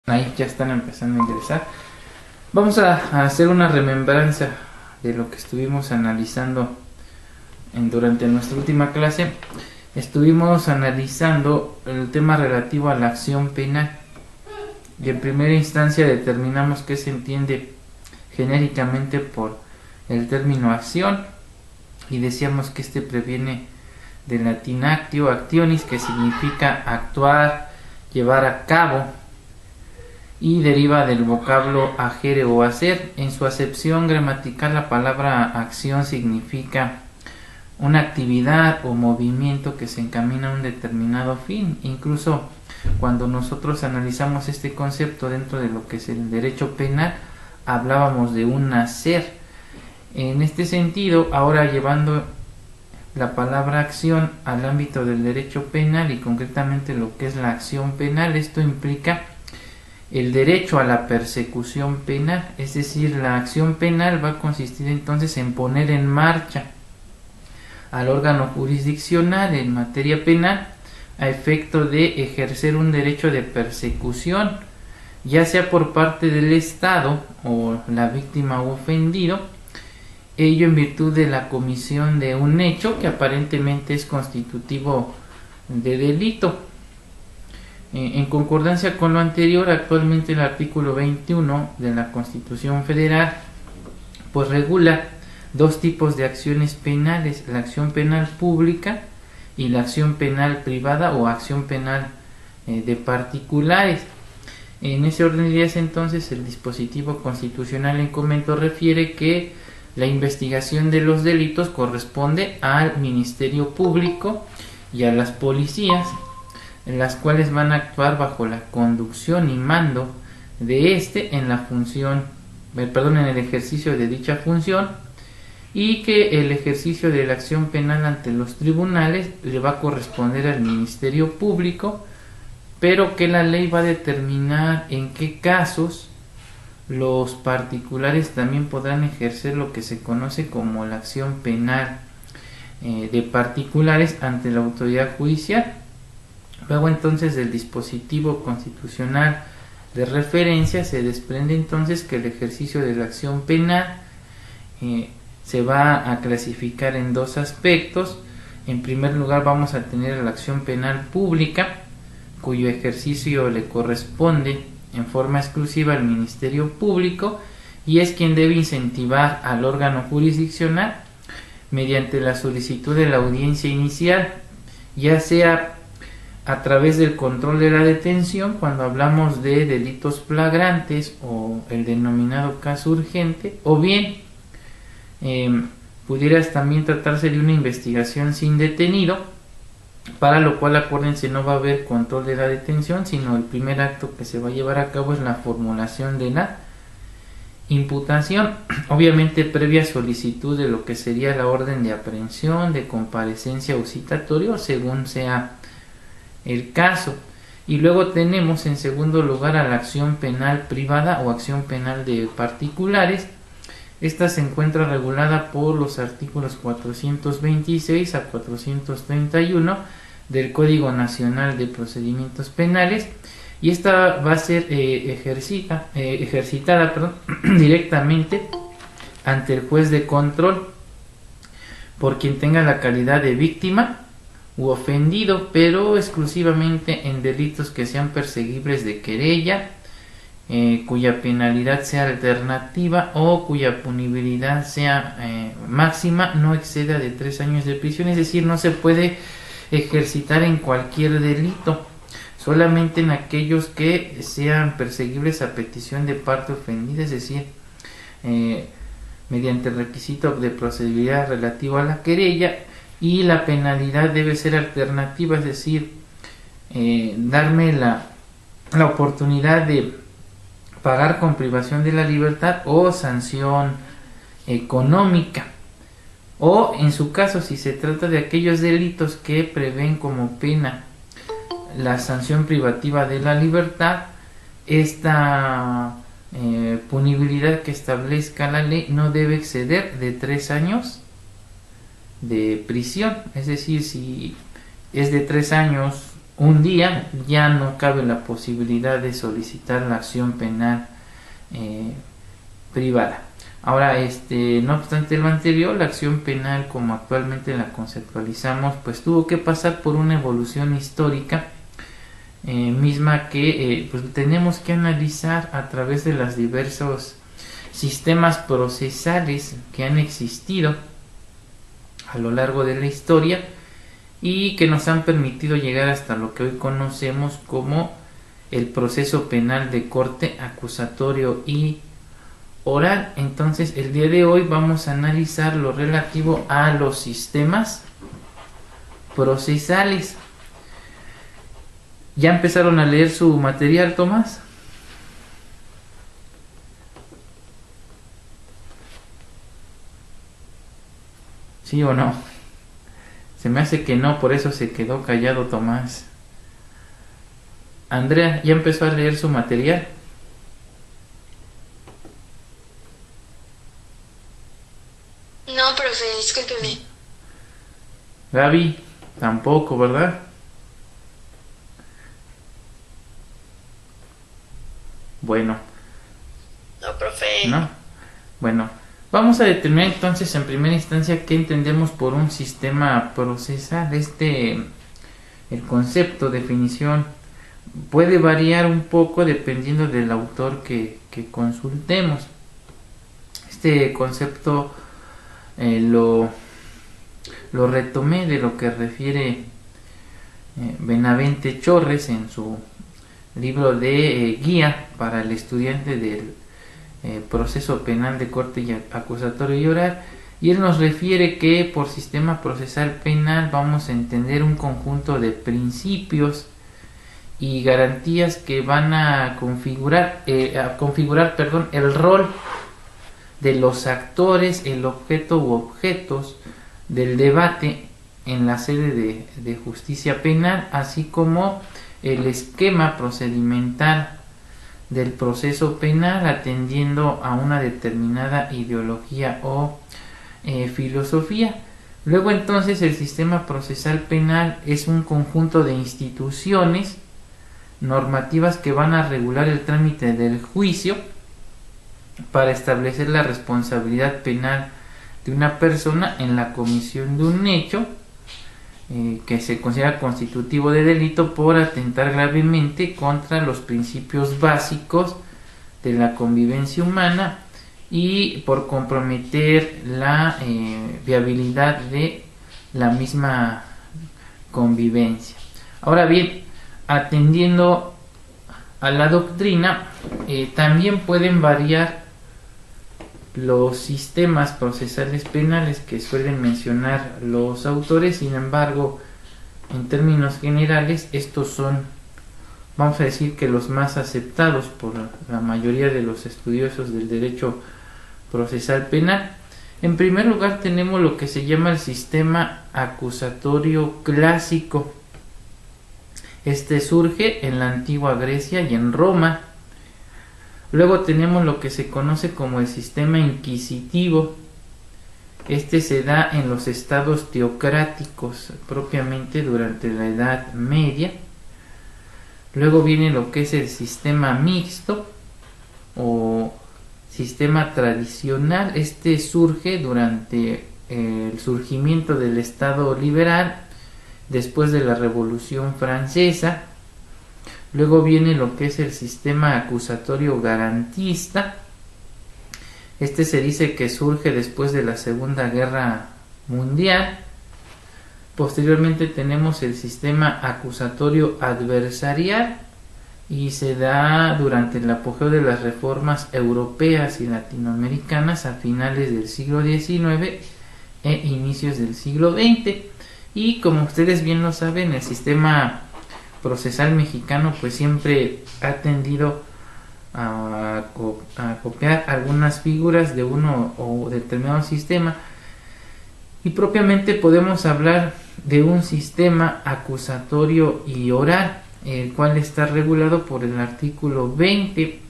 Ahí ya están empezando a ingresar. Vamos a hacer una remembranza de lo que estuvimos analizando durante nuestra última clase. Estuvimos analizando el tema relativo a la acción penal y en primera instancia determinamos qué se entiende genéricamente por el término acción y decíamos que este previene del latín actio, actionis, que significa actuar, llevar a cabo, y deriva del vocablo agere o hacer. En su acepción gramatical, la palabra acción significa una actividad o movimiento que se encamina a un determinado fin. Incluso cuando nosotros analizamos este concepto dentro de lo que es el derecho penal, hablábamos de un hacer. En este sentido, ahora llevando la palabra acción al ámbito del derecho penal y concretamente lo que es la acción penal, esto implica el derecho a la persecución penal, es decir, la acción penal va a consistir entonces en poner en marcha al órgano jurisdiccional en materia penal a efecto de ejercer un derecho de persecución, ya sea por parte del Estado o la víctima o ofendido, ello en virtud de la comisión de un hecho que aparentemente es constitutivo de delito. En concordancia con lo anterior, actualmente el artículo 21 de la Constitución Federal pues regula dos tipos de acciones penales: la acción penal pública y la acción penal privada o acción penal de particulares. En ese orden de ideas, entonces, el dispositivo constitucional en comento refiere que la investigación de los delitos corresponde al Ministerio Público y a las policías, en las cuales van a actuar bajo la conducción y mando de en la función, en el ejercicio de dicha función, y que el ejercicio de la acción penal ante los tribunales le va a corresponder al Ministerio Público, pero que la ley va a determinar en qué casos los particulares también podrán ejercer lo que se conoce como la acción penal de particulares ante la autoridad judicial. Luego entonces del dispositivo constitucional de referencia se desprende entonces que el ejercicio de la acción penal se va a clasificar en dos aspectos. En primer lugar vamos a tener la acción penal pública, cuyo ejercicio le corresponde en forma exclusiva al Ministerio Público y es quien debe incentivar al órgano jurisdiccional mediante la solicitud de la audiencia inicial, ya sea a través del control de la detención cuando hablamos de delitos flagrantes o el denominado caso urgente, o bien pudieras también tratarse de una investigación sin detenido, para lo cual acuérdense no va a haber control de la detención, sino el primer acto que se va a llevar a cabo es la formulación de la imputación, obviamente previa solicitud de lo que sería la orden de aprehensión, de comparecencia o citatorio según sea el caso. Y luego tenemos en segundo lugar a la acción penal privada o acción penal de particulares. Esta se encuentra regulada por los artículos 426 a 431 del Código Nacional de Procedimientos Penales, y esta va a ser ejercitada directamente ante el juez de control por quien tenga la calidad de víctima u ofendido, pero exclusivamente en delitos que sean perseguibles de querella, cuya penalidad sea alternativa o cuya punibilidad sea máxima no exceda de 3 años de prisión. Es decir, no se puede ejercitar en cualquier delito, solamente en aquellos que sean perseguibles a petición de parte ofendida, es decir, mediante el requisito de procedibilidad relativo a la querella, y la penalidad debe ser alternativa, es decir, darme la oportunidad de pagar con privación de la libertad o sanción económica, o en su caso, si se trata de aquellos delitos que prevén como pena la sanción privativa de la libertad, esta punibilidad que establezca la ley no debe exceder de 3 años de prisión. Es decir, si es de 3 años un día ya no cabe la posibilidad de solicitar la acción penal privada. Ahora, no obstante lo anterior, la acción penal como actualmente la conceptualizamos, pues tuvo que pasar por una evolución histórica misma que pues tenemos que analizar a través de los diversos sistemas procesales que han existido a lo largo de la historia y que nos han permitido llegar hasta lo que hoy conocemos como el proceso penal de corte acusatorio y oral. Entonces, el día de hoy vamos a analizar lo relativo a los sistemas procesales. ¿Ya empezaron a leer su material, Tomás? ¿Sí o no? Se me hace que no, por eso se quedó callado Tomás. Andrea, ¿ya empezó a leer su material? No, profe, discúlpeme. Gaby, tampoco, ¿verdad? Bueno, No, profe. ¿no? Bueno, vamos a determinar entonces en primera instancia qué entendemos por un sistema procesal. El concepto, definición, puede variar un poco dependiendo del autor que consultemos. Este concepto lo retomé de lo que refiere Benavente Chorres en su libro de guía para el estudiante del proceso penal de corte y acusatorio y oral, y él nos refiere que por sistema procesal penal vamos a entender un conjunto de principios y garantías que van a configurar el rol de los actores, el objeto u objetos del debate en la sede de justicia penal, así como el esquema procedimental del proceso penal atendiendo a una determinada ideología o filosofía. Luego entonces el sistema procesal penal es un conjunto de instituciones normativas que van a regular el trámite del juicio para establecer la responsabilidad penal de una persona en la comisión de un hecho que se considera constitutivo de delito por atentar gravemente contra los principios básicos de la convivencia humana y por comprometer la viabilidad de la misma convivencia. Ahora bien, atendiendo a la doctrina, también pueden variar los sistemas procesales penales que suelen mencionar los autores. Sin embargo, en términos generales, estos son, vamos a decir que los más aceptados por la mayoría de los estudiosos del derecho procesal penal. En primer lugar tenemos lo que se llama el sistema acusatorio clásico. Este surge en la antigua Grecia y en Roma. Luego tenemos lo que se conoce como el sistema inquisitivo. Este se da en los estados teocráticos, propiamente durante la Edad Media. Luego viene lo que es el sistema mixto o sistema tradicional. Este surge durante el surgimiento del Estado liberal después de la Revolución Francesa. Luego viene lo que es el sistema acusatorio garantista. Este se dice que surge después de la Segunda Guerra Mundial. Posteriormente tenemos el sistema acusatorio adversarial y se da durante el apogeo de las reformas europeas y latinoamericanas a finales del siglo XIX e inicios del siglo XX. Y como ustedes bien lo saben, el sistema procesal mexicano pues siempre ha tendido a copiar algunas figuras de uno o determinado sistema, y propiamente podemos hablar de un sistema acusatorio y oral, el cual está regulado por el artículo 20,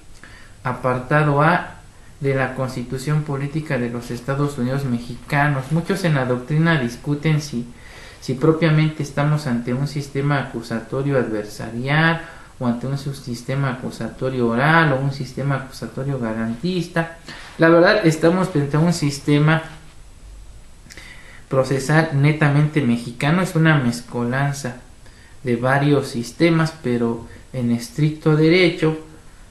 apartado A de la Constitución Política de los Estados Unidos Mexicanos. Muchos en la doctrina discuten si si propiamente estamos ante un sistema acusatorio adversarial o ante un sistema acusatorio oral o un sistema acusatorio garantista. La verdad, estamos frente a un sistema procesal netamente mexicano, es una mezcolanza de varios sistemas, pero en estricto derecho,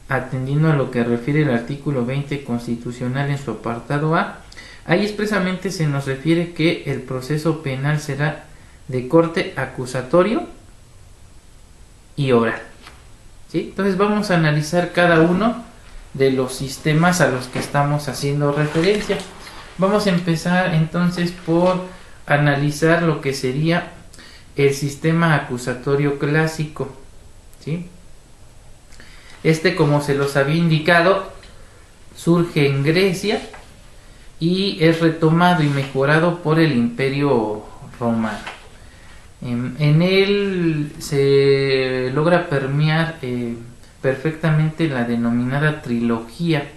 atendiendo a lo que refiere el artículo 20 constitucional en su apartado A, ahí expresamente se nos refiere que el proceso penal será de corte acusatorio y oral. ¿Sí? Entonces vamos a analizar cada uno de los sistemas a los que estamos haciendo referencia. Vamos a empezar entonces por analizar lo que sería el sistema acusatorio clásico, ¿sí? Este, como se los había indicado, surge en Grecia y es retomado y mejorado por el Imperio Romano. En él se logra permear perfectamente la denominada trilogía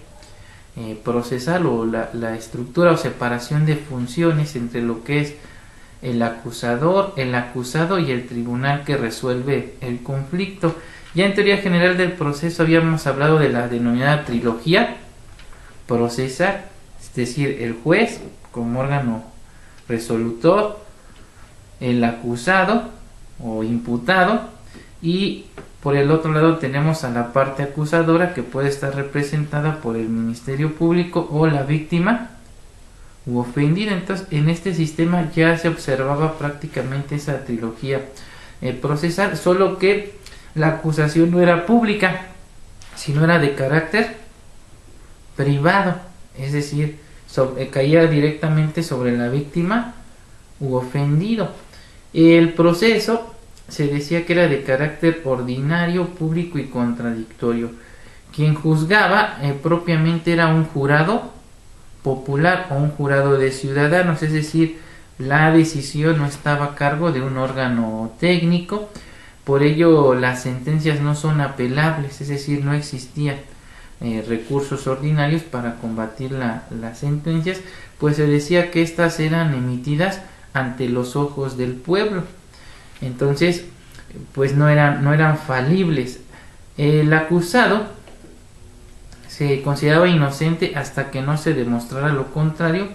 procesal o la estructura o separación de funciones entre lo que es el acusador, el acusado y el tribunal que resuelve el conflicto. Ya en teoría general del proceso habíamos hablado de la denominada trilogía procesal, es decir, el juez como órgano resolutor, el acusado o imputado, y por el otro lado tenemos a la parte acusadora, que puede estar representada por el Ministerio Público o la víctima u ofendida. Entonces, en este sistema ya se observaba prácticamente esa trilogía procesal, solo que la acusación no era pública, sino era de carácter privado, es decir, caía directamente sobre la víctima u ofendido. El proceso se decía que era de carácter ordinario, público y contradictorio. Quien juzgaba propiamente era un jurado popular o un jurado de ciudadanos, es decir, la decisión no estaba a cargo de un órgano técnico, por ello las sentencias no son apelables, es decir, no existían recursos ordinarios para combatir las sentencias, pues se decía que estas eran emitidas ante los ojos del pueblo. Entonces, pues no eran falibles. El acusado se consideraba inocente hasta que no se demostrara lo contrario.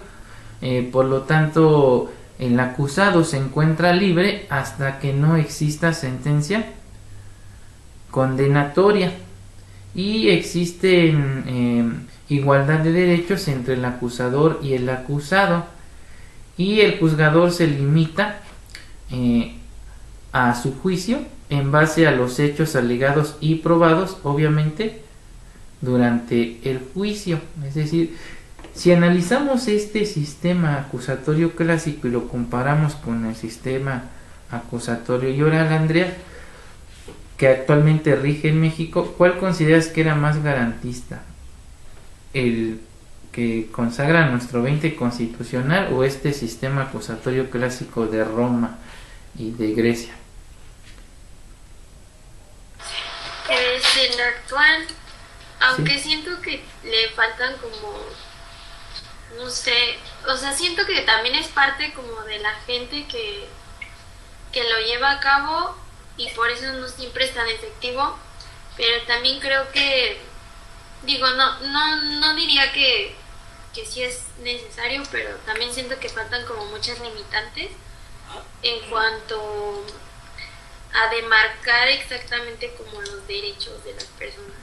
Por lo tanto, el acusado se encuentra libre hasta que no exista sentencia condenatoria. Y existen igualdad de derechos entre el acusador y el acusado. Y el juzgador se limita a su juicio en base a los hechos alegados y probados, obviamente, durante el juicio. Es decir, si analizamos este sistema acusatorio clásico y lo comparamos con el sistema acusatorio y oral, Andrea, que actualmente rige en México, ¿cuál consideras que era más garantista? ¿El que consagra nuestro 20 constitucional o este sistema acusatorio clásico de Roma y de Grecia? Es el actual, aunque sí, siento que le faltan como, no sé, o sea, siento que también es parte como de la gente que lo lleva a cabo y por eso no siempre es tan efectivo, pero también creo que, digo, no diría que sí es necesario, pero también siento que faltan como muchas limitantes en cuanto a demarcar exactamente como los derechos de las personas,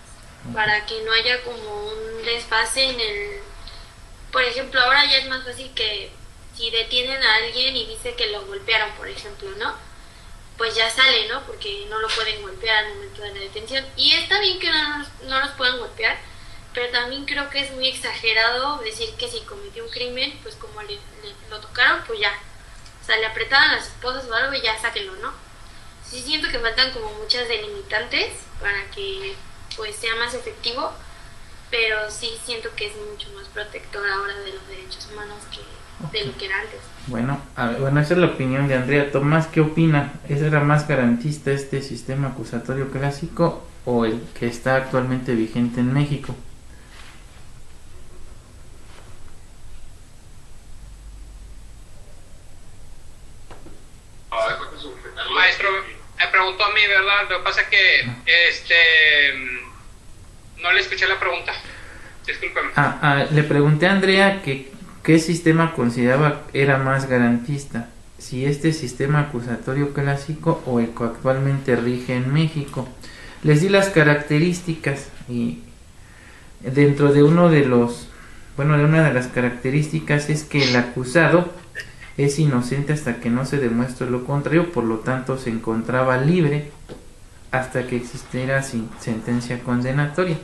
para que no haya como un desfase en el... Por ejemplo, ahora ya es más fácil que si detienen a alguien y dice que lo golpearon, por ejemplo, ¿no? Pues ya sale, ¿no? Porque no lo pueden golpear al momento de la detención. Y está bien que no los puedan golpear, pero también creo que es muy exagerado decir que si cometió un crimen, pues como lo tocaron, pues ya. O sea, le apretaban las esposas o algo y ya sáquenlo, ¿no? Sí siento que faltan como muchas delimitantes para que pues sea más efectivo, pero sí siento que es mucho más protector ahora de los derechos humanos que de lo que era antes. Bueno, esa es la opinión de Andrea. Tomás, ¿qué opina? ¿Es era más garantista este sistema acusatorio clásico o el que está actualmente vigente en México? Maestro, me preguntó a mí, ¿verdad? Lo que pasa es que no le escuché la pregunta. Discúlpeme. Le pregunté a Andrea que qué sistema consideraba era más garantista, si este sistema acusatorio clásico o el que actualmente rige en México. Les di las características y dentro de una de las características es que el acusado es inocente hasta que no se demuestre lo contrario, por lo tanto se encontraba libre hasta que existiera sentencia condenatoria.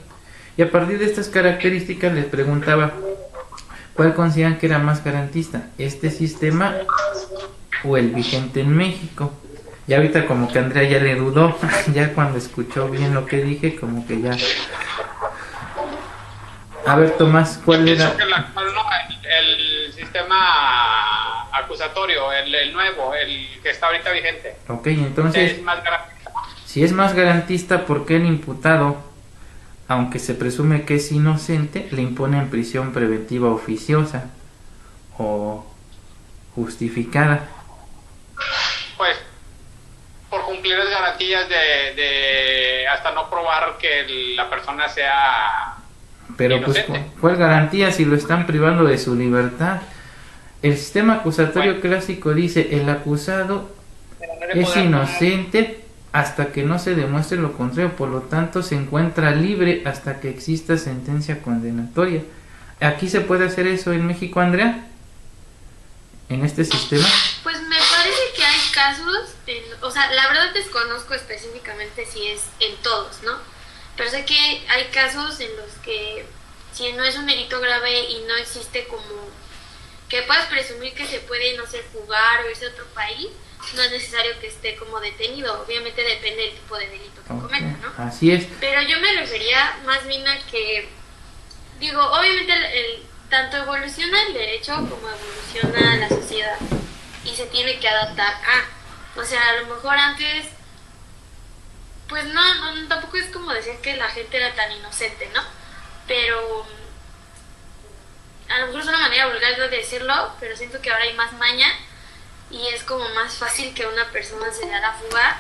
Y a partir de estas características les preguntaba cuál consideran que era más garantista, este sistema o el vigente en México. Y ahorita como que Andrea ya le dudó, ya cuando escuchó bien lo que dije, como que ya... A ver, Tomás, ¿cuál era? El sistema acusatorio, el nuevo, el que está ahorita vigente. Ok, entonces, es más garantista. Si es más garantista, ¿por qué el imputado, aunque se presume que es inocente, le imponen prisión preventiva oficiosa o justificada? Pues por cumplir las garantías de hasta no probar que la persona sea pero inocente. Pues, ¿cuál garantía si lo están privando de su libertad? El sistema acusatorio clásico dice el acusado es inocente hasta que no se demuestre lo contrario, por lo tanto se encuentra libre hasta que exista sentencia condenatoria. ¿Aquí se puede hacer eso en México, Andrea? ¿En este sistema? Pues me parece que hay casos, o sea, la verdad desconozco específicamente si es en todos, ¿no? Pero sé que hay casos en los que si no es un delito grave y no existe como que puedas presumir que se puede, no sé, fugar o irse a otro país, no es necesario que esté como detenido. Obviamente depende del tipo de delito que cometa, ¿no? Así es. Pero yo me refería más bien a que, digo, obviamente tanto evoluciona el derecho como evoluciona la sociedad y se tiene que adaptar a, o sea, a lo mejor antes, pues no, tampoco es como decir que la gente era tan inocente, ¿no? Pero a lo mejor es una manera vulgar de decirlo, pero siento que ahora hay más maña y es como más fácil que una persona se dé a la fuga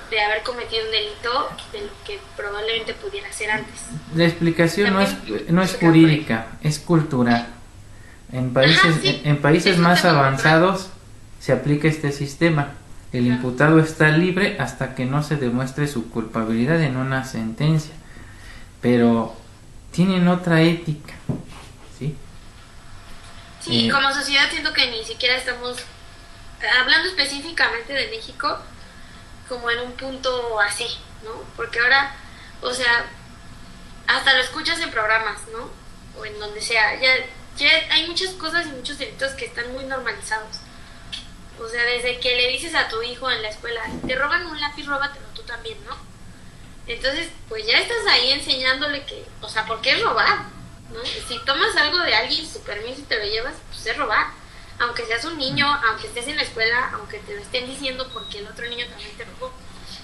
de haber cometido un delito de lo que probablemente pudiera hacer antes. La explicación no es jurídica, es cultural. En países más avanzados se aplica este sistema. El imputado está libre hasta que no se demuestre su culpabilidad en una sentencia. Pero tienen otra ética, ¿sí? Sí, como sociedad siento que ni siquiera estamos hablando específicamente de México como en un punto así, ¿no? Porque ahora, o sea, hasta lo escuchas en programas, ¿no? O en donde sea, ya hay muchas cosas y muchos delitos que están muy normalizados. O sea, desde que le dices a tu hijo en la escuela, te roban un lápiz, róbatelo tú también, ¿no? Entonces, pues ya estás ahí enseñándole que, o sea, ¿por qué es robar? ¿No? Si tomas algo de alguien, su permiso y te lo llevas, pues es robar. Aunque seas un niño, aunque estés en la escuela, aunque te lo estén diciendo porque el otro niño también te robó.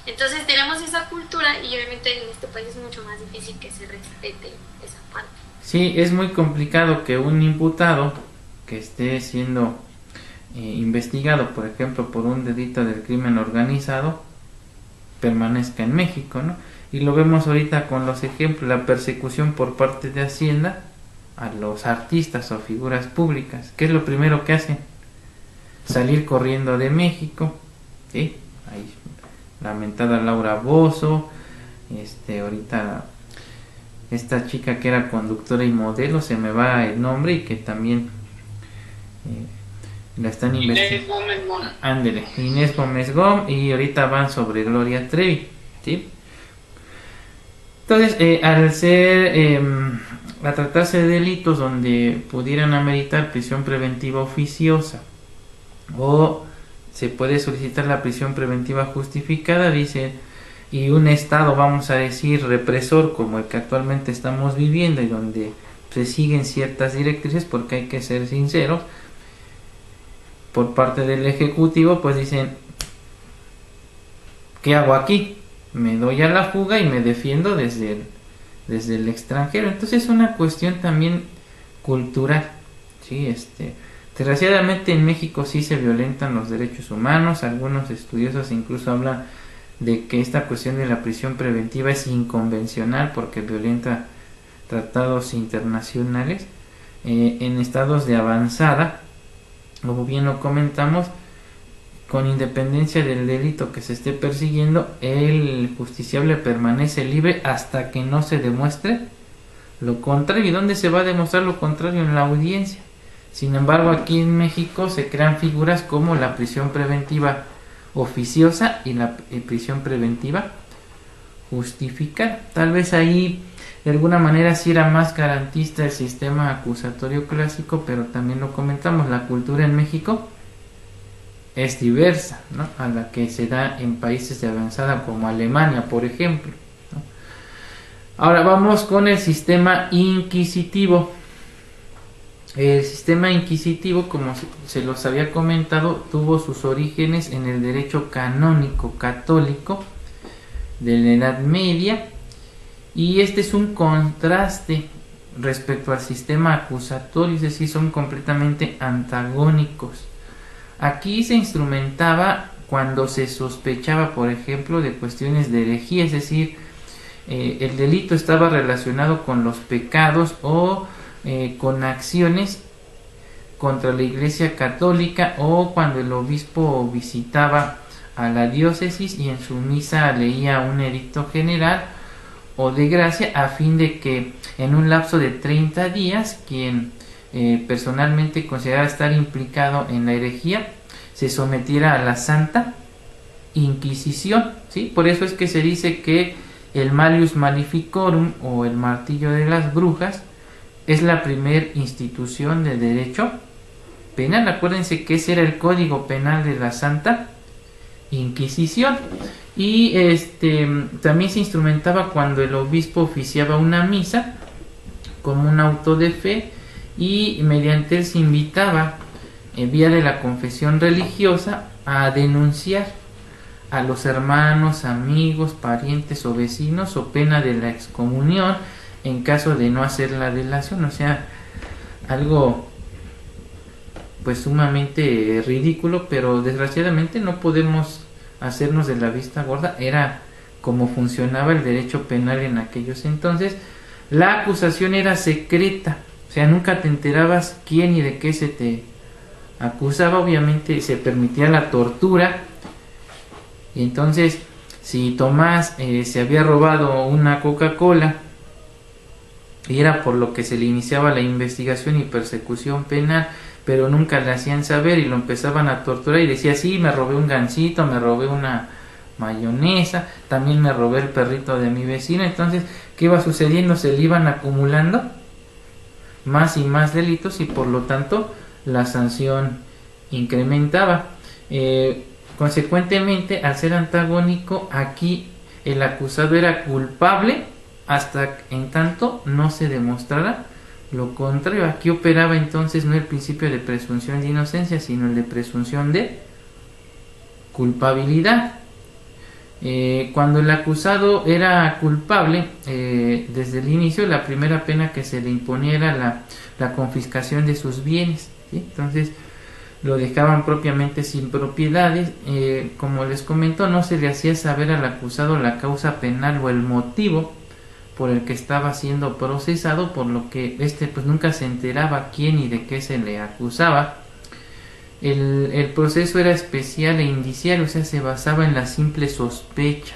Entonces tenemos esa cultura y obviamente en este país es mucho más difícil que se respete esa parte. Sí, es muy complicado que un imputado que esté siendo investigado, por ejemplo, por un delito del crimen organizado, permanezca en México, ¿no? Y lo vemos ahorita con los ejemplos, la persecución por parte de Hacienda a los artistas o figuras públicas. ¿Qué es lo primero que hacen? Salir corriendo de México, ¿sí? Ahí, lamentada Laura Bozzo, ahorita esta chica que era conductora y modelo, se me va el nombre, y que también la están investigando. Ándele, Inés Gómez Gómez, y ahorita van sobre Gloria Trevi, ¿sí? Entonces, a tratarse de delitos donde pudieran ameritar prisión preventiva oficiosa o se puede solicitar la prisión preventiva justificada, dice, y un estado, vamos a decir, represor como el que actualmente estamos viviendo y donde se siguen ciertas directrices, porque hay que ser sinceros, por parte del ejecutivo, pues dicen, ¿qué hago aquí? Me doy a la fuga y me defiendo desde el extranjero. Entonces es una cuestión también cultural, ¿sí? Desgraciadamente en México sí se violentan los derechos humanos. Algunos estudiosos incluso hablan de que esta cuestión de la prisión preventiva es inconvencional porque violenta tratados internacionales. En estados de avanzada, como bien lo comentamos, con independencia del delito que se esté persiguiendo, el justiciable permanece libre hasta que no se demuestre lo contrario. ¿Y dónde se va a demostrar lo contrario? En la audiencia. Sin embargo, aquí en México se crean figuras como la prisión preventiva oficiosa y la prisión preventiva justificada. Tal vez ahí de alguna manera sí era más garantista el sistema acusatorio clásico, pero también lo comentamos, la cultura en México es diversa, ¿no?, a la que se da en países de avanzada como Alemania, por ejemplo, ¿no? Ahora vamos con el sistema inquisitivo. El sistema inquisitivo, como se los había comentado, tuvo sus orígenes en el derecho canónico católico de la Edad Media, y este es un contraste respecto al sistema acusatorio, es decir, son completamente antagónicos. Aquí se instrumentaba cuando se sospechaba, por ejemplo, de cuestiones de herejía, es decir, el delito estaba relacionado con los pecados o con acciones contra la Iglesia Católica, o cuando el obispo visitaba a la diócesis y en su misa leía un edicto general o de gracia, a fin de que en un lapso de 30 días quien personalmente consideraba estar implicado en la herejía se sometiera a la Santa Inquisición, ¿sí? Por eso es que se dice que el Malleus Maleficorum o el martillo de las brujas es la primer institución de derecho penal. Acuérdense que ese era el código penal de la Santa Inquisición. Y también se instrumentaba cuando el obispo oficiaba una misa como un auto de fe, y mediante él se invitaba en vía de la confesión religiosa a denunciar a los hermanos, amigos, parientes o vecinos, o pena de la excomunión en caso de no hacer la delación. O sea, algo pues sumamente ridículo, pero desgraciadamente no podemos hacernos de la vista gorda. Era como funcionaba el derecho penal en aquellos entonces. La acusación era secreta, o sea, nunca te enterabas quién y de qué se te acusaba. Obviamente se permitía la tortura, y entonces si Tomás se había robado una Coca-Cola y era por lo que se le iniciaba la investigación y persecución penal, pero nunca le hacían saber y lo empezaban a torturar y decía: sí, me robé un gansito, me robé una mayonesa, también me robé el perrito de mi vecino. Entonces, ¿qué iba sucediendo? Se le iban acumulando más y más delitos, y por lo tanto la sanción incrementaba. Consecuentemente, al ser antagónico, aquí el acusado era culpable hasta en tanto no se demostrara lo contrario. Aquí operaba entonces no el principio de presunción de inocencia, sino el de presunción de culpabilidad. Cuando el acusado era culpable, desde el inicio la primera pena que se le imponía era la confiscación de sus bienes, ¿sí? Entonces lo dejaban propiamente sin propiedades. Como les comento, no se le hacía saber al acusado la causa penal o el motivo por el que estaba siendo procesado, por lo que pues nunca se enteraba quién y de qué se le acusaba. El proceso era especial e indicial, o sea, se basaba en la simple sospecha.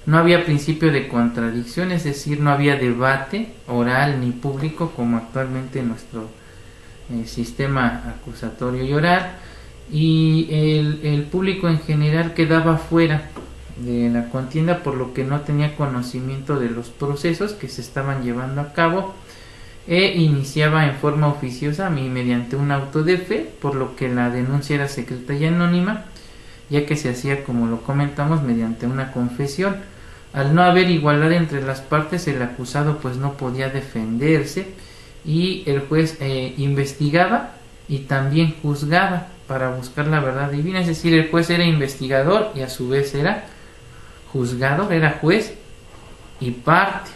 No había principio de contradicción, es decir, no había debate oral ni público como actualmente en nuestro sistema acusatorio y oral, y el público en general quedaba fuera de la contienda, por lo que no tenía conocimiento de los procesos que se estaban llevando a cabo, e iniciaba en forma oficiosa y mediante un auto de fe, por lo que la denuncia era secreta y anónima, ya que se hacía, como lo comentamos, mediante una confesión. Al no haber igualdad entre las partes, el acusado pues no podía defenderse, y el juez investigaba y también juzgaba para buscar la verdad divina. Es decir, el juez era investigador y a su vez era juzgador, era juez y parte,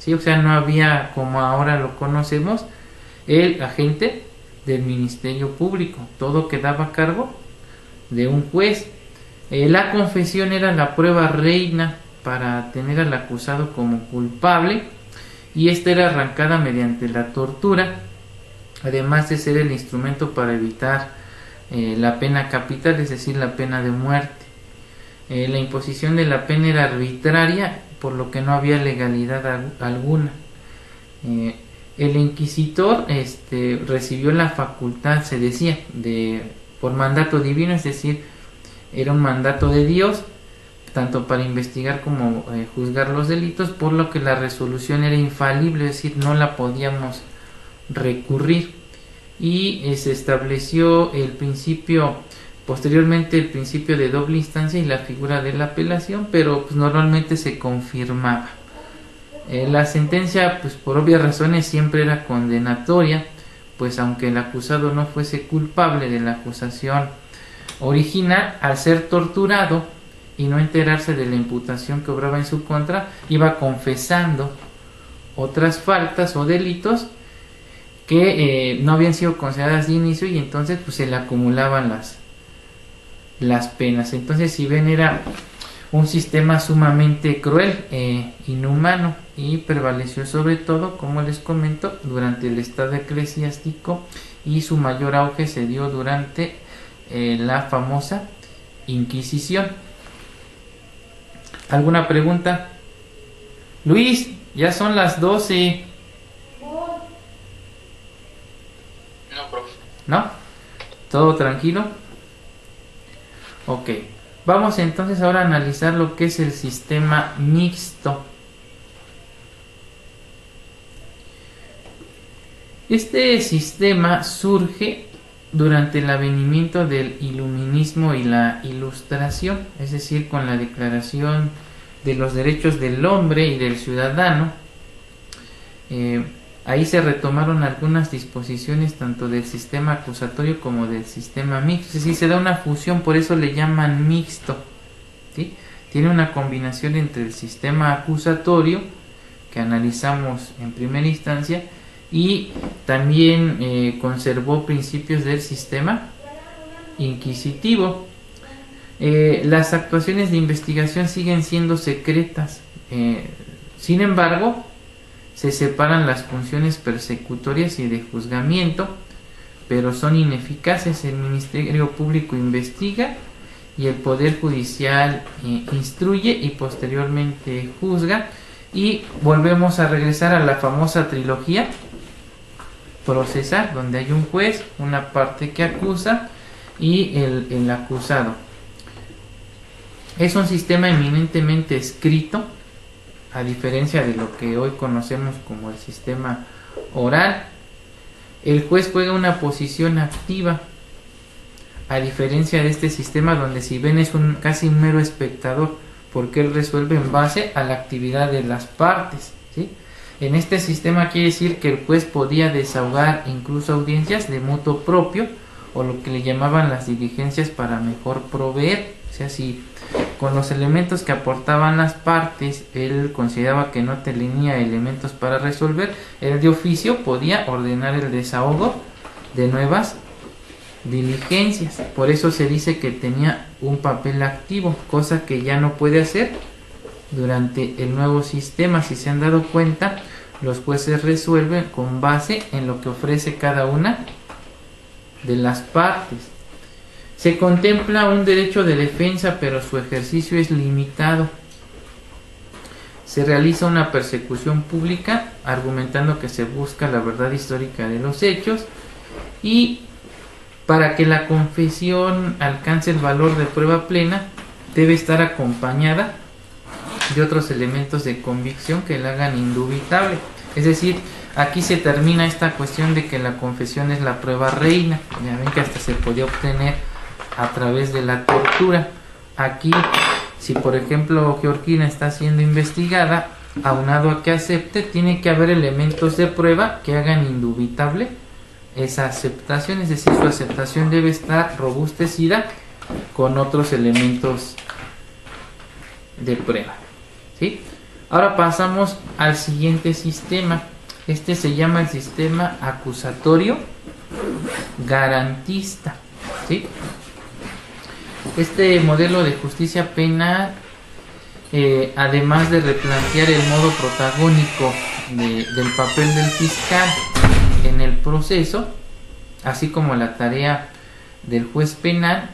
¿sí? O sea, no había, como ahora lo conocemos, el agente del Ministerio Público, todo quedaba a cargo de un juez. La confesión era la prueba reina para tener al acusado como culpable, y esta era arrancada mediante la tortura, además de ser el instrumento para evitar la pena capital, es decir, la pena de muerte. La imposición de la pena era arbitraria, por lo que no había legalidad alguna. El inquisidor recibió la facultad, se decía, por mandato divino, es decir, era un mandato de Dios, tanto para investigar como juzgar los delitos, por lo que la resolución era infalible, es decir, no la podíamos recurrir. Y se estableció posteriormente el principio de doble instancia y la figura de la apelación, pero pues normalmente se confirmaba. La sentencia, pues por obvias razones, siempre era condenatoria, pues aunque el acusado no fuese culpable de la acusación original, al ser torturado y no enterarse de la imputación que obraba en su contra, iba confesando otras faltas o delitos que no habían sido consideradas de inicio, y entonces pues se le acumulaban las penas. Entonces, si ven, era un sistema sumamente cruel, inhumano, y prevaleció sobre todo, como les comento, durante el estado eclesiástico, y su mayor auge se dio durante la famosa Inquisición. ¿Alguna pregunta? Luis, ya son las 12. No, profe. ¿No? ¿Todo tranquilo? Ok. Vamos entonces ahora a analizar lo que es el sistema mixto. Este sistema surge durante el advenimiento del iluminismo y la ilustración, es decir, con la Declaración de los Derechos del Hombre y del Ciudadano. Ahí se retomaron algunas disposiciones tanto del sistema acusatorio como del sistema mixto, es decir, se da una fusión, por eso le llaman mixto, ¿sí? Tiene una combinación entre el sistema acusatorio, que analizamos en primera instancia, y también conservó principios del sistema inquisitivo. Las actuaciones de investigación siguen siendo secretas, sin embargo, se separan las funciones persecutorias y de juzgamiento, pero son ineficaces. El Ministerio Público investiga y el Poder Judicial instruye y posteriormente juzga. Y volvemos a regresar a la famosa trilogía procesal, donde hay un juez, una parte que acusa y el acusado. Es un sistema eminentemente escrito, a diferencia de lo que hoy conocemos como el sistema oral. El juez juega una posición activa, a diferencia de este sistema donde, si ven, es casi un mero espectador, porque él resuelve en base a la actividad de las partes, ¿sí? En este sistema quiere decir que el juez podía desahogar incluso audiencias de motu propio, o lo que le llamaban las diligencias para mejor proveer. O sea, si con los elementos que aportaban las partes él consideraba que no tenía elementos para resolver, él de oficio podía ordenar el desahogo de nuevas diligencias. Por eso se dice que tenía un papel activo, cosa que ya no puede hacer durante el nuevo sistema. Si se han dado cuenta, los jueces resuelven con base en lo que ofrece cada una de las partes. Se contempla un derecho de defensa, pero su ejercicio es limitado. Se realiza una persecución pública, argumentando que se busca la verdad histórica de los hechos, y para que la confesión alcance el valor de prueba plena, debe estar acompañada de otros elementos de convicción que la hagan indubitable. Es decir, aquí se termina esta cuestión de que la confesión es la prueba reina. Ya ven que hasta se podía obtener a través de la tortura. Aquí, si por ejemplo Georgina está siendo investigada, aunado a que acepte, tiene que haber elementos de prueba que hagan indubitable esa aceptación. Es decir, su aceptación debe estar robustecida con otros elementos de prueba, ¿sí? Ahora pasamos al siguiente sistema. Este se llama el sistema acusatorio garantista, ¿sí? Este modelo de justicia penal, además de replantear el modo protagónico del papel del fiscal en el proceso, así como la tarea del juez penal,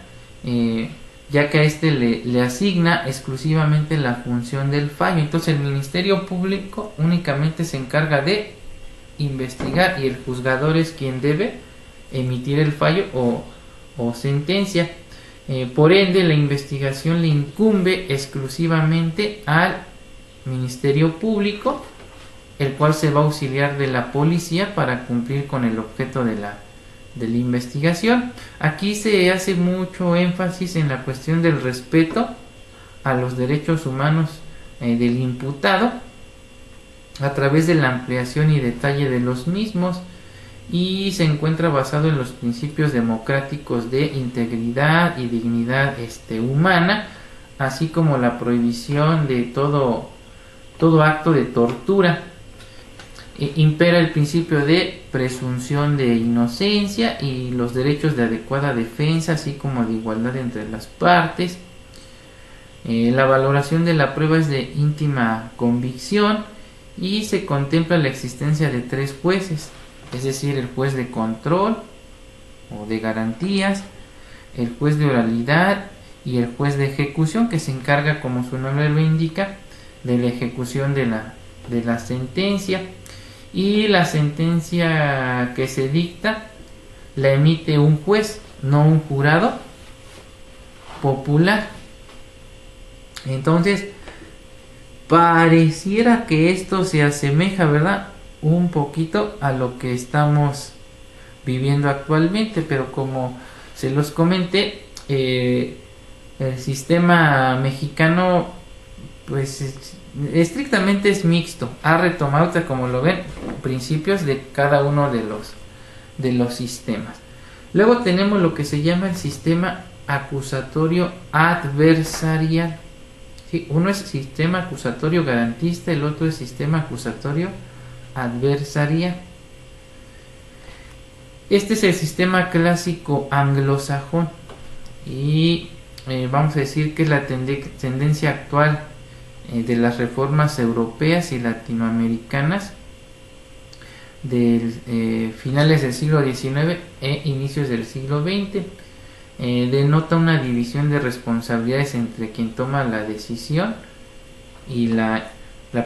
ya que a este le asigna exclusivamente la función del fallo. Entonces el Ministerio Público únicamente se encarga de investigar y el juzgador es quien debe emitir el fallo o sentencia. Por ende, la investigación le incumbe exclusivamente al Ministerio Público, el cual se va a auxiliar de la policía para cumplir con el objeto de la investigación. Aquí se hace mucho énfasis en la cuestión del respeto a los derechos humanos del imputado a través de la ampliación y detalle de los mismos, y se encuentra basado en los principios democráticos de integridad y dignidad humana, así como la prohibición de todo acto de tortura. Impera el principio de presunción de inocencia y los derechos de adecuada defensa, así como de igualdad entre las partes. La valoración de la prueba es de íntima convicción y se contempla la existencia de 3 jueces, es decir, el juez de control o de garantías, el juez de oralidad y el juez de ejecución, que se encarga, como su nombre lo indica, de la ejecución de la sentencia. Y la sentencia que se dicta la emite un juez, no un jurado popular. Entonces, pareciera que esto se asemeja, ¿verdad?, un poquito a lo que estamos viviendo actualmente, pero como se los comenté, el sistema mexicano pues estrictamente es mixto, ha retomado, como lo ven, principios de cada uno de los sistemas. Luego tenemos lo que se llama el sistema acusatorio adversarial. Sí, uno es sistema acusatorio garantista, el otro es sistema acusatorio adversarial. Este es el sistema clásico anglosajón y vamos a decir que es la tendencia actual de las reformas europeas y latinoamericanas de finales del siglo XIX e inicios del siglo XX. Denota una división de responsabilidades entre quien toma la decisión y la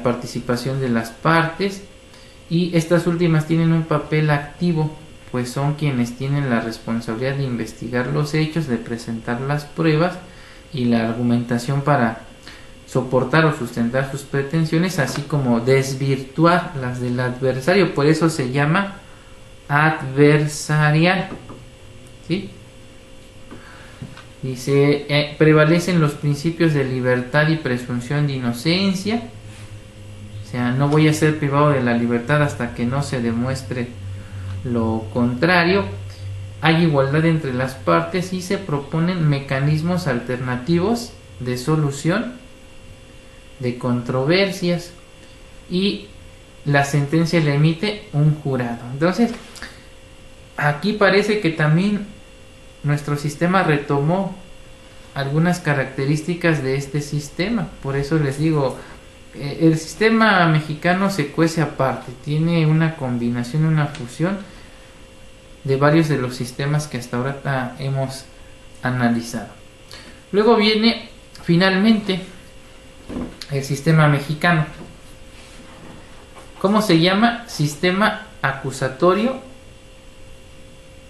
participación de las partes, y estas últimas tienen un papel activo, pues son quienes tienen la responsabilidad de investigar los hechos, de presentar las pruebas y la argumentación para soportar o sustentar sus pretensiones, así como desvirtuar las del adversario. Por eso se llama adversarial, ¿sí? Dice, prevalecen los principios de libertad y presunción de inocencia. O sea, no voy a ser privado de la libertad hasta que no se demuestre lo contrario. Hay igualdad entre las partes y se proponen mecanismos alternativos de solución de controversias, y la sentencia la emite un jurado. Entonces, aquí parece que también nuestro sistema retomó algunas características de este sistema. Por eso les digo, el sistema mexicano se cuece aparte, tiene una combinación, una fusión de varios de los sistemas que hasta ahora hemos analizado. Luego viene finalmente el sistema mexicano. ¿Cómo se llama? Sistema acusatorio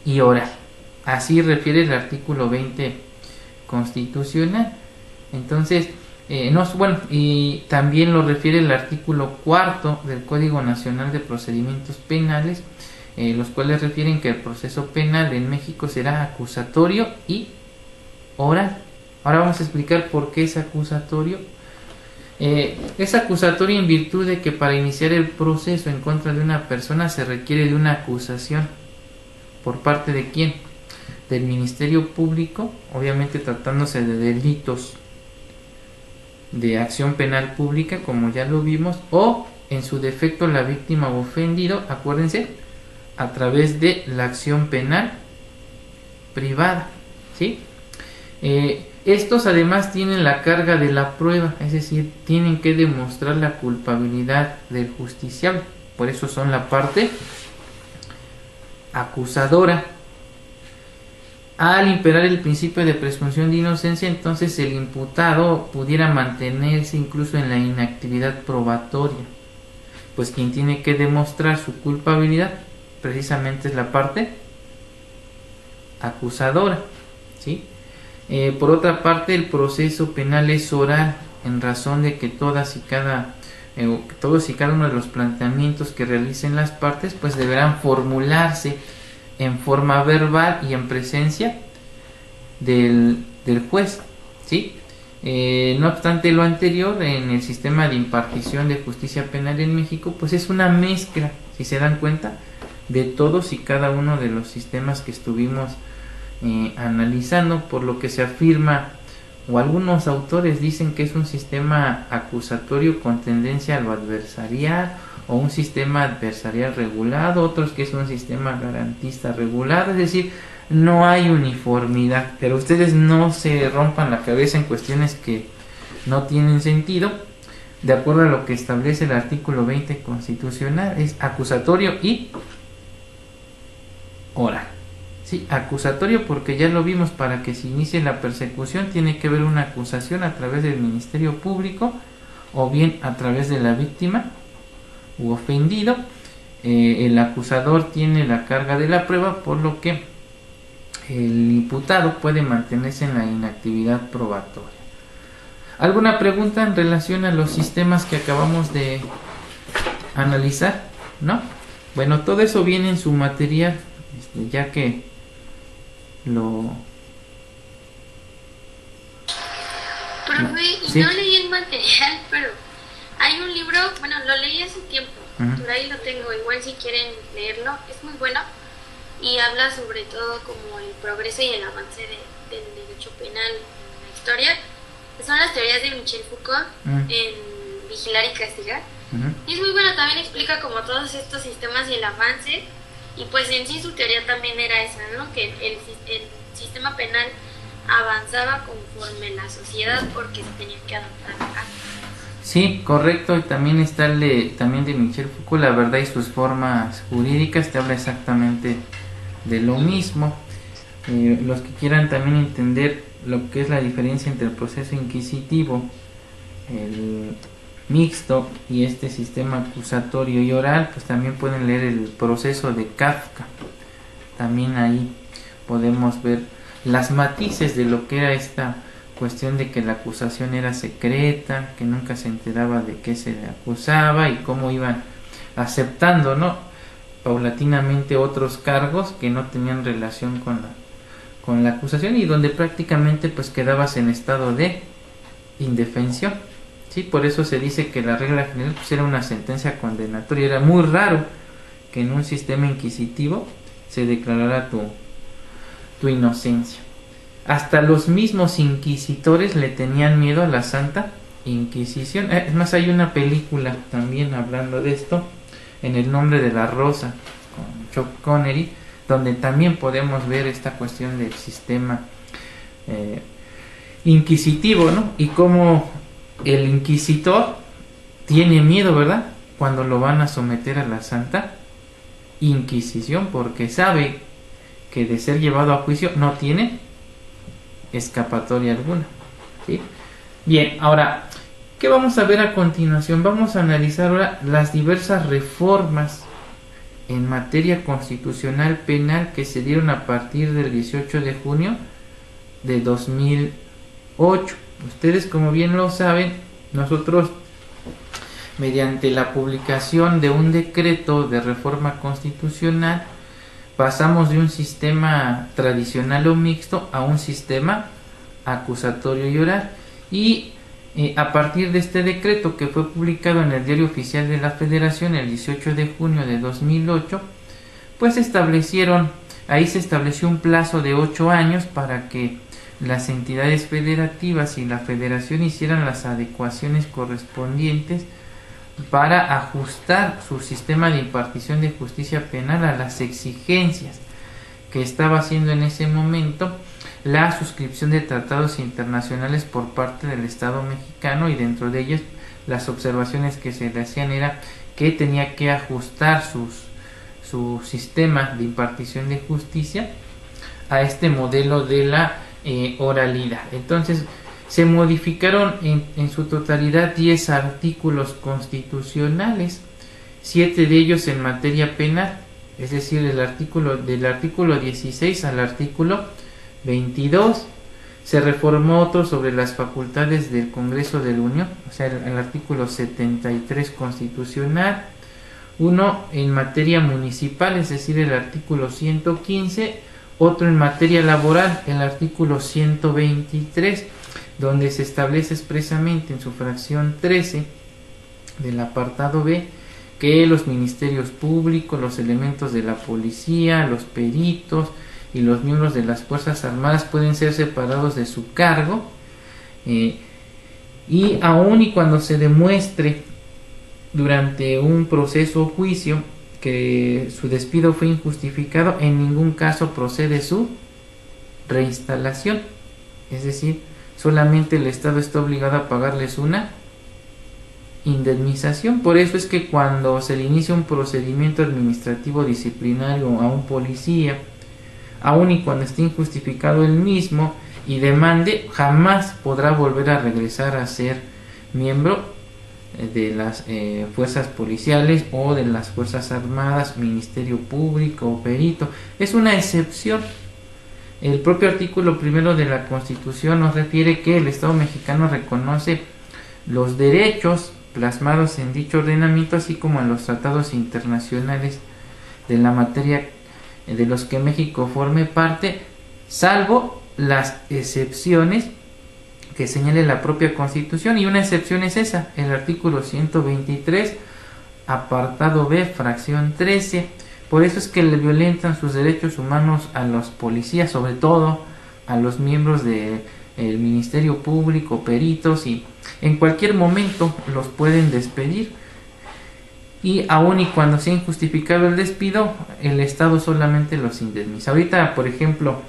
y oral. Así refiere el artículo 20 constitucional. Entonces, y también lo refiere el artículo 4 del Código Nacional de Procedimientos Penales, los cuales refieren que el proceso penal en México será acusatorio y oral. Ahora vamos a explicar por qué es acusatorio. Es acusatorio en virtud de que para iniciar el proceso en contra de una persona se requiere de una acusación. ¿Por parte de quién? Del Ministerio Público, obviamente tratándose de delitos de acción penal pública, como ya lo vimos, o en su defecto la víctima o ofendido, acuérdense, a través de la acción penal privada, ¿sí? Estos además tienen la carga de la prueba, es decir, tienen que demostrar la culpabilidad del justiciable, por eso son la parte acusadora. Al imperar el principio de presunción de inocencia, entonces el imputado pudiera mantenerse incluso en la inactividad probatoria, pues quien tiene que demostrar su culpabilidad precisamente es la parte acusadora, ¿sí? Por otra parte, el proceso penal es oral, en razón de que todos y cada uno de los planteamientos que realicen las partes pues deberán formularse en forma verbal y en presencia del juez, ¿sí? No obstante lo anterior, en el sistema de impartición de justicia penal en México, pues es una mezcla, si se dan cuenta, de todos y cada uno de los sistemas que estuvimos analizando, por lo que se afirma, o algunos autores dicen que es un sistema acusatorio con tendencia a lo adversarial, o un sistema adversarial regulado, otros que es un sistema garantista regulado, es decir, no hay uniformidad, pero ustedes no se rompan la cabeza en cuestiones que no tienen sentido. De acuerdo a lo que establece el artículo 20 constitucional, es acusatorio y oral. Sí, acusatorio porque ya lo vimos, para que se inicie la persecución tiene que haber una acusación a través del Ministerio Público o bien a través de la víctima u ofendido. El acusador tiene la carga de la prueba, por lo que el imputado puede mantenerse en la inactividad probatoria. ¿Alguna pregunta en relación a los sistemas que acabamos de analizar? ¿No? Bueno, todo eso viene en su material, ya que Profe, ¿sí? No leí el material, pero hay un libro, bueno, lo leí hace tiempo, por ahí lo tengo, igual si quieren leerlo, es muy bueno y habla sobre todo como el progreso y el avance del derecho penal en la historia. Son las teorías de Michel Foucault en Vigilar y Castigar. Y es muy bueno, también explica como todos estos sistemas y el avance. Y pues en sí su teoría también era esa, ¿no? Que el sistema penal avanzaba conforme la sociedad porque se tenía que adaptar a. Sí, correcto. Y también está también de Michel Foucault, La verdad y sus formas jurídicas, te habla exactamente de lo mismo. Los que quieran también entender lo que es la diferencia entre el proceso inquisitivo, el mixto y este sistema acusatorio y oral, pues también pueden leer el proceso de Kafka. También ahí podemos ver las matices de lo que era esta cuestión de que la acusación era secreta, que nunca se enteraba de qué se le acusaba y cómo iban aceptando, ¿no?, paulatinamente otros cargos que no tenían relación con la acusación, y donde prácticamente pues quedabas en estado de indefensión. Sí, por eso se dice que la regla general pues era una sentencia condenatoria. Era muy raro que en un sistema inquisitivo se declarara tu inocencia. Hasta los mismos inquisitores le tenían miedo a la Santa Inquisición. Es más, hay una película también hablando de esto, En el nombre de la rosa, con Chuck Connery, donde también podemos ver esta cuestión del sistema inquisitivo, ¿no? Y cómo el inquisitor tiene miedo, ¿verdad?, cuando lo van a someter a la Santa Inquisición, porque sabe que de ser llevado a juicio no tiene escapatoria alguna, ¿sí? Bien, ahora, ¿qué vamos a ver a continuación? Vamos a analizar ahora las diversas reformas en materia constitucional penal que se dieron a partir del 18 de junio de 2008. Ustedes, como bien lo saben, nosotros, mediante la publicación de un decreto de reforma constitucional, pasamos de un sistema tradicional o mixto a un sistema acusatorio y oral. Y a partir de este decreto, que fue publicado en el Diario Oficial de la Federación el 18 de junio de 2008, pues se estableció un plazo de 8 años para que las entidades federativas y la federación hicieran las adecuaciones correspondientes para ajustar su sistema de impartición de justicia penal a las exigencias que estaba haciendo en ese momento la suscripción de tratados internacionales por parte del Estado mexicano, y dentro de ellos las observaciones que se le hacían era que tenía que ajustar su sistema de impartición de justicia a este modelo de la oralidad. Entonces se modificaron en su totalidad 10 artículos constitucionales, 7 de ellos en materia penal, es decir, del artículo 16 al artículo 22. Se reformó otro sobre las facultades del Congreso de la Unión, o sea, el artículo 73 constitucional, uno en materia municipal, es decir, el artículo 115, otro en materia laboral, el artículo 123, donde se establece expresamente en su fracción 13 del apartado B que los ministerios públicos, los elementos de la policía, los peritos y los miembros de las Fuerzas Armadas pueden ser separados de su cargo, y aun y cuando se demuestre durante un proceso o juicio que su despido fue injustificado, en ningún caso procede su reinstalación, es decir, solamente el Estado está obligado a pagarles una indemnización. Por eso es que cuando se le inicia un procedimiento administrativo disciplinario a un policía, aun y cuando esté injustificado el mismo y demande, jamás podrá volver a regresar a ser miembro de las fuerzas policiales o de las Fuerzas Armadas, Ministerio Público o perito. Es una excepción. El propio artículo 1 de la Constitución nos refiere que el Estado mexicano reconoce los derechos plasmados en dicho ordenamiento, así como en los tratados internacionales de la materia de los que México forme parte, salvo las excepciones que señale la propia Constitución, y una excepción es esa, el artículo 123, apartado B, fracción 13. Por eso es que le violentan sus derechos humanos a los policías, sobre todo a los miembros del Ministerio Público, peritos, y en cualquier momento los pueden despedir, y aun y cuando sea injustificado el despido, el Estado solamente los indemniza. Ahorita, por ejemplo,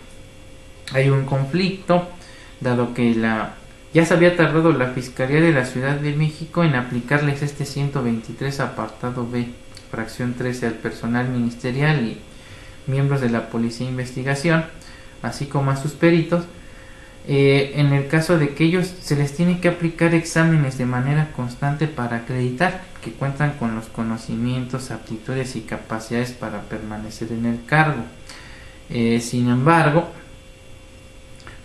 hay un conflicto, dado que ya se había tardado la Fiscalía de la Ciudad de México en aplicarles este 123 apartado B, fracción 13 al personal ministerial y miembros de la Policía de Investigación, así como a sus peritos. En el caso de que ellos se les tiene que aplicar exámenes de manera constante para acreditar que cuentan con los conocimientos, aptitudes y capacidades para permanecer en el cargo. Sin embargo,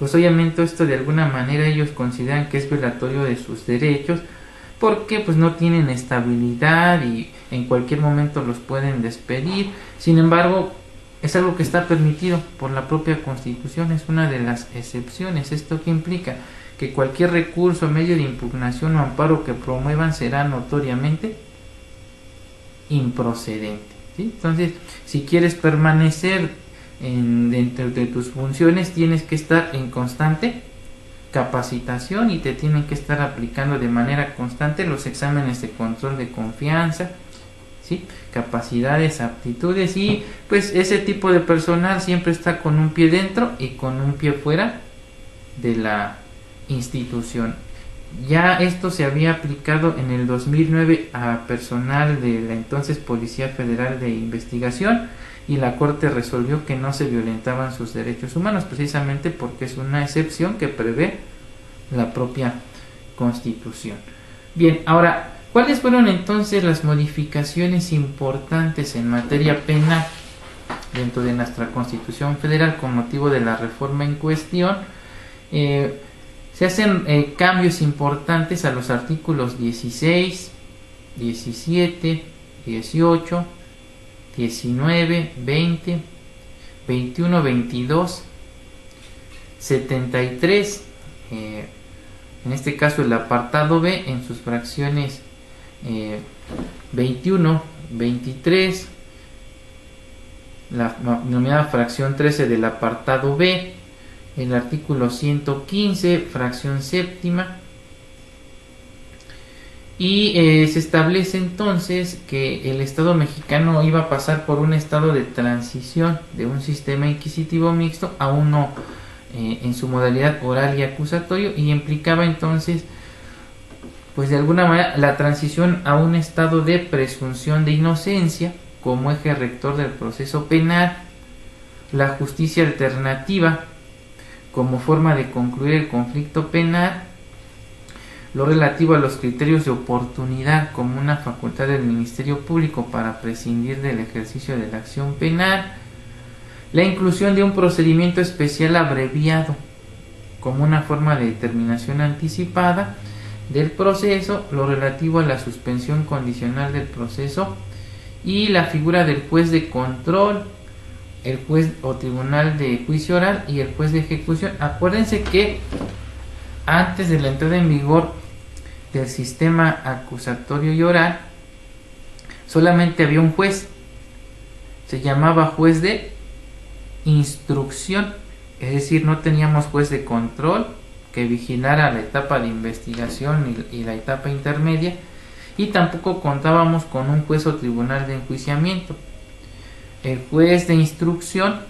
pues obviamente esto de alguna manera ellos consideran que es violatorio de sus derechos, porque pues no tienen estabilidad y en cualquier momento los pueden despedir. Sin embargo, es algo que está permitido por la propia Constitución, es una de las excepciones. ¿Esto qué implica? Que cualquier recurso, medio de impugnación o amparo que promuevan será notoriamente improcedente, ¿sí? Entonces, si quieres permanecer dentro de tus funciones, tienes que estar en constante capacitación y te tienen que estar aplicando de manera constante los exámenes de control de confianza, ¿sí? Capacidades, aptitudes, y pues ese tipo de personal siempre está con un pie dentro y con un pie fuera de la institución. Ya esto se había aplicado en el 2009 a personal de la entonces Policía Federal de Investigación, y la Corte resolvió que no se violentaban sus derechos humanos, precisamente porque es una excepción que prevé la propia Constitución. Bien, ahora, ¿cuáles fueron entonces las modificaciones importantes en materia penal dentro de nuestra Constitución Federal con motivo de la reforma en cuestión? Se hacen cambios importantes a los artículos 16, 17, 18, 19, 20, 21, 22, 73, en este caso el apartado B en sus fracciones 21, 23, la denominada fracción 13 del apartado B, el artículo 115, fracción séptima, y se establece entonces que el Estado mexicano iba a pasar por un estado de transición de un sistema inquisitivo mixto a uno en su modalidad oral y acusatorio, y implicaba entonces pues de alguna manera la transición a un estado de presunción de inocencia como eje rector del proceso penal, la justicia alternativa como forma de concluir el conflicto penal, lo relativo a los criterios de oportunidad como una facultad del Ministerio Público para prescindir del ejercicio de la acción penal, la inclusión de un procedimiento especial abreviado como una forma de determinación anticipada del proceso, lo relativo a la suspensión condicional del proceso y la figura del juez de control, el juez o tribunal de juicio oral y el juez de ejecución. Acuérdense que antes de la entrada en vigor del sistema acusatorio y oral solamente había un juez, se llamaba juez de instrucción, es decir, no teníamos juez de control que vigilara la etapa de investigación y la etapa intermedia, y tampoco contábamos con un juez o tribunal de enjuiciamiento. El juez de instrucción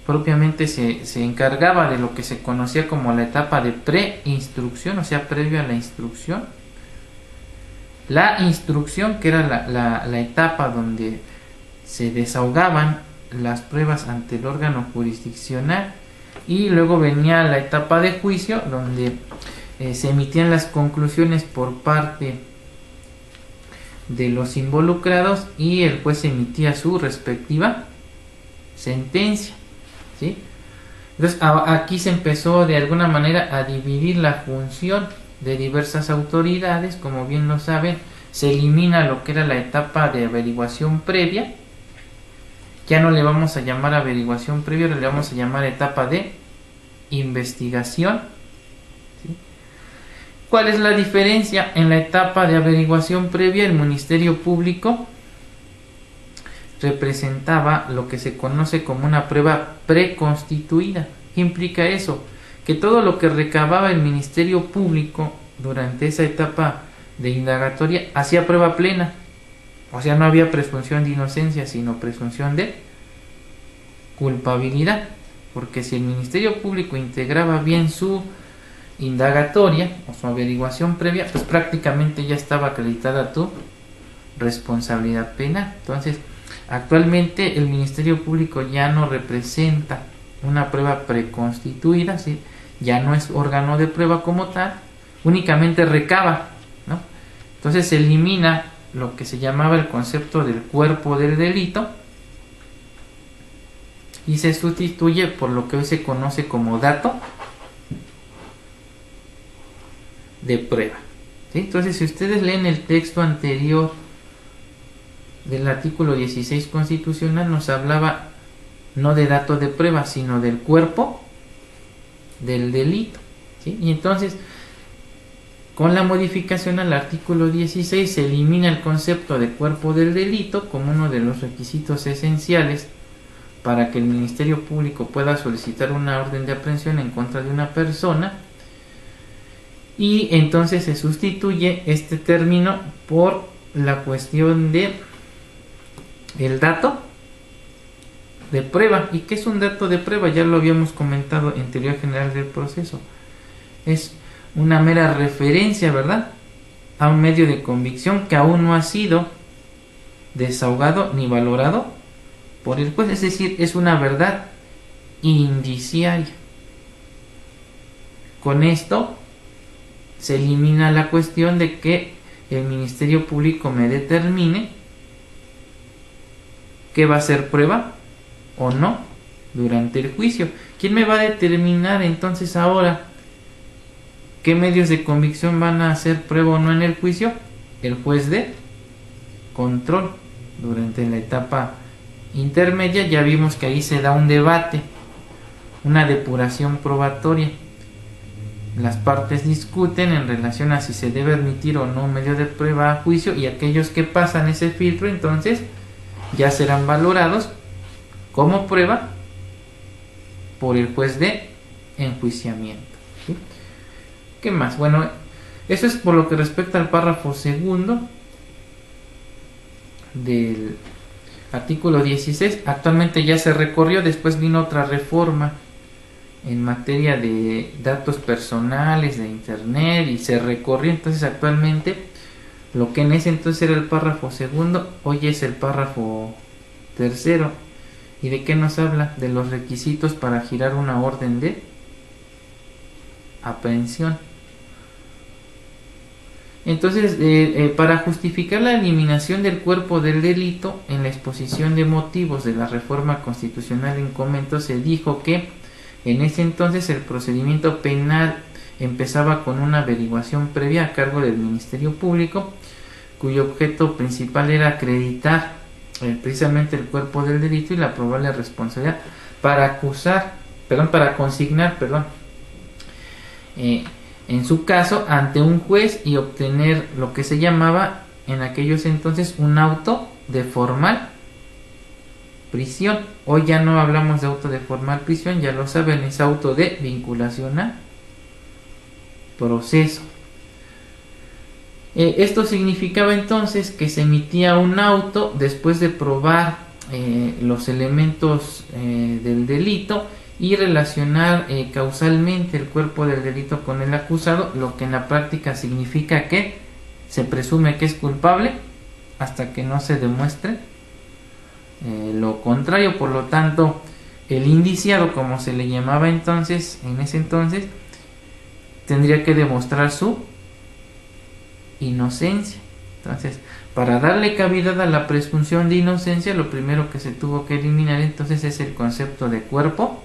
propiamente se encargaba de lo que se conocía como la etapa de preinstrucción, o sea, previo a la instrucción. La instrucción, que era la etapa donde se desahogaban las pruebas ante el órgano jurisdiccional, y luego venía la etapa de juicio, donde se emitían las conclusiones por parte de los involucrados y el juez emitía su respectiva sentencia, ¿sí? Entonces aquí se empezó de alguna manera a dividir la función de diversas autoridades. Como bien lo saben, se elimina lo que era la etapa de averiguación previa. Ya no le vamos a llamar averiguación previa, le vamos a llamar etapa de investigación, ¿sí? ¿Cuál es la diferencia? En la etapa de averiguación previa, el Ministerio Público representaba lo que se conoce como una prueba preconstituida. ¿Qué implica eso? Que todo lo que recababa el Ministerio Público durante esa etapa de indagatoria hacía prueba plena. O sea, no había presunción de inocencia, sino presunción de culpabilidad. Porque si el Ministerio Público integraba bien su indagatoria o su averiguación previa, pues prácticamente ya estaba acreditada tu responsabilidad penal. Entonces, actualmente el Ministerio Público ya no representa una prueba preconstituida, ¿sí? Ya no es órgano de prueba como tal, únicamente recaba, ¿no? Entonces se elimina lo que se llamaba el concepto del cuerpo del delito y se sustituye por lo que hoy se conoce como dato de prueba, ¿sí? Entonces, si ustedes leen el texto anterior del artículo 16 constitucional, nos hablaba no de dato de prueba, sino del cuerpo del delito, ¿sí? Y entonces, con la modificación al artículo 16 se elimina el concepto de cuerpo del delito como uno de los requisitos esenciales para que el Ministerio Público pueda solicitar una orden de aprehensión en contra de una persona, y entonces se sustituye este término por la cuestión de el dato de prueba. ¿Y qué es un dato de prueba? Ya lo habíamos comentado en teoría general del proceso. Es una mera referencia, ¿verdad?, a un medio de convicción que aún no ha sido desahogado ni valorado por el juez, es decir, es una verdad indiciaria. Con esto se elimina la cuestión de que el Ministerio Público me determine qué va a ser prueba o no durante el juicio. ¿Quién me va a determinar entonces ahora qué medios de convicción van a hacer prueba o no en el juicio? El juez de control. Durante la etapa intermedia ya vimos que ahí se da un debate, una depuración probatoria. Las partes discuten en relación a si se debe admitir o no un medio de prueba a juicio, y aquellos que pasan ese filtro entonces ya serán valorados como prueba por el juez de enjuiciamiento, ¿sí? ¿Qué más? Bueno, Eso es por lo que respecta al párrafo segundo del artículo 16. Actualmente ya se recorrió, después vino otra reforma en materia de datos personales, de internet, y se recorrió. Entonces actualmente lo que en ese entonces era el párrafo segundo, hoy es el párrafo tercero. ¿Y de qué nos habla? De los requisitos para girar una orden de aprehensión. Entonces, para justificar la eliminación del cuerpo del delito, en la exposición de motivos de la reforma constitucional en comento se dijo que en ese entonces el procedimiento penal empezaba con una averiguación previa a cargo del Ministerio Público, cuyo objeto principal era acreditar precisamente el cuerpo del delito y la probable responsabilidad para consignar, en su caso ante un juez y obtener lo que se llamaba en aquellos entonces un auto de formal prisión. Hoy ya no hablamos de auto de formal prisión, ya lo saben, es auto de vinculación a proceso. Esto significaba entonces que se emitía un auto después de probar los elementos del delito y relacionar causalmente el cuerpo del delito con el acusado, lo que en la práctica significa que se presume que es culpable hasta que no se demuestre lo contrario. Por lo tanto, el indiciado, como se le llamaba entonces, en ese entonces, tendría que demostrar su inocencia. Entonces, para darle cavidad a la presunción de inocencia, lo primero que se tuvo que eliminar entonces es el concepto de cuerpo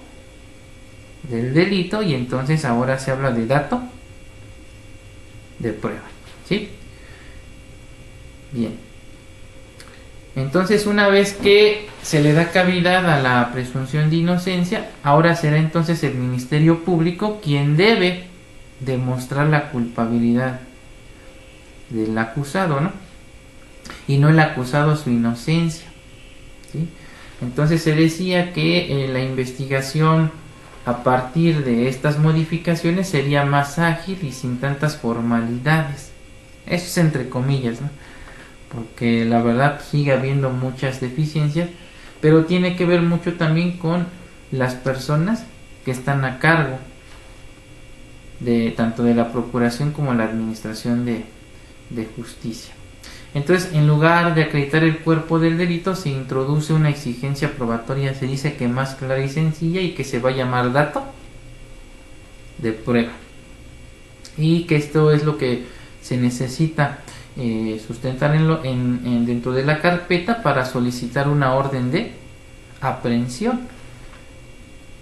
del delito, y entonces ahora se habla de dato de prueba, ¿sí? Bien. Entonces, una vez que se le da cavidad a la presunción de inocencia, ahora será entonces el Ministerio Público quien debe demostrar la culpabilidad del acusado, ¿no? Y no el acusado su inocencia, ¿sí? Entonces se decía que la investigación a partir de estas modificaciones sería más ágil y sin tantas formalidades. Eso es entre comillas, ¿no? Porque la verdad sigue habiendo muchas deficiencias, pero tiene que ver mucho también con las personas que están a cargo de tanto de la procuración como la administración de justicia. Entonces, en lugar de acreditar el cuerpo del delito, se introduce una exigencia probatoria, se dice que más clara y sencilla, y que se va a llamar dato de prueba, y que esto es lo que se necesita sustentar dentro de la carpeta para solicitar una orden de aprehensión,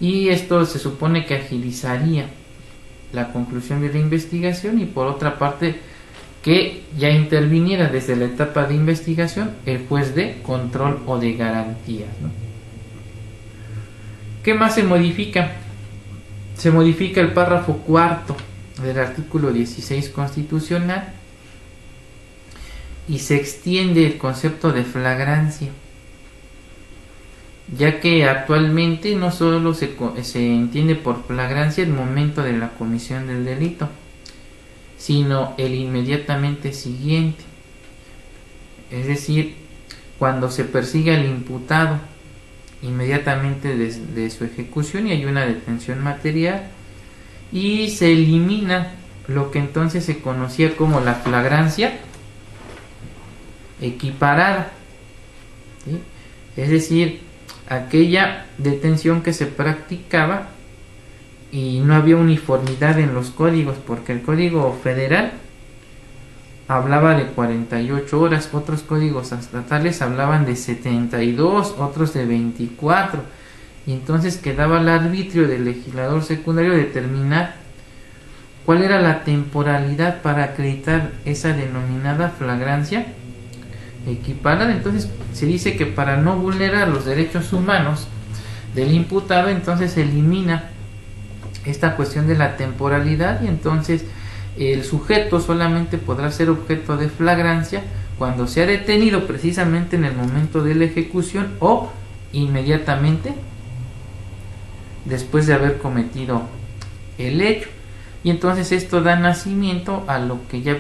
y esto se supone que agilizaría la conclusión de la investigación, y por otra parte que ya interviniera desde la etapa de investigación el juez de control o de garantías, ¿no? ¿Qué más se modifica? Se modifica el párrafo cuarto del artículo 16 constitucional y se extiende el concepto de flagrancia, ya que actualmente no solo se entiende por flagrancia el momento de la comisión del delito, sino el inmediatamente siguiente, es decir, cuando se persigue al imputado inmediatamente de su ejecución y hay una detención material, y se elimina lo que entonces se conocía como la flagrancia equiparada, ¿sí? Es decir, aquella detención que se practicaba y no había uniformidad en los códigos, porque el Código Federal hablaba de 48 horas, otros códigos estatales hablaban de 72, otros de 24, y entonces quedaba al arbitrio del legislador secundario determinar cuál era la temporalidad para acreditar esa denominada flagrancia equiparada. Entonces se dice que para no vulnerar los derechos humanos del imputado, entonces se elimina esta cuestión de la temporalidad, y entonces el sujeto solamente podrá ser objeto de flagrancia cuando se ha detenido precisamente en el momento de la ejecución o inmediatamente después de haber cometido el hecho. y entonces esto da nacimiento a lo que ya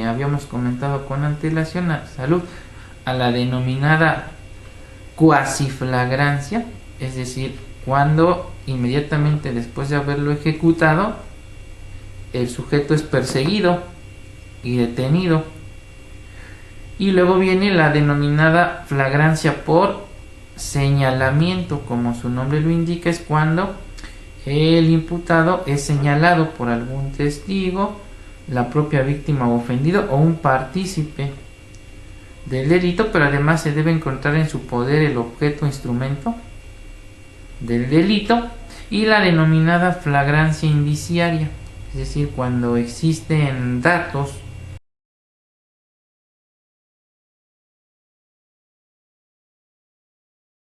habíamos comentado con antelación, a la denominada cuasiflagrancia, es decir, cuando inmediatamente después de haberlo ejecutado, el sujeto es perseguido y detenido. Y luego viene la denominada flagrancia por señalamiento, como su nombre lo indica, es cuando el imputado es señalado por algún testigo, la propia víctima o ofendido o un partícipe del delito, pero además se debe encontrar en su poder el objeto o instrumento del delito, y la denominada flagrancia indiciaria, es decir, cuando existen datos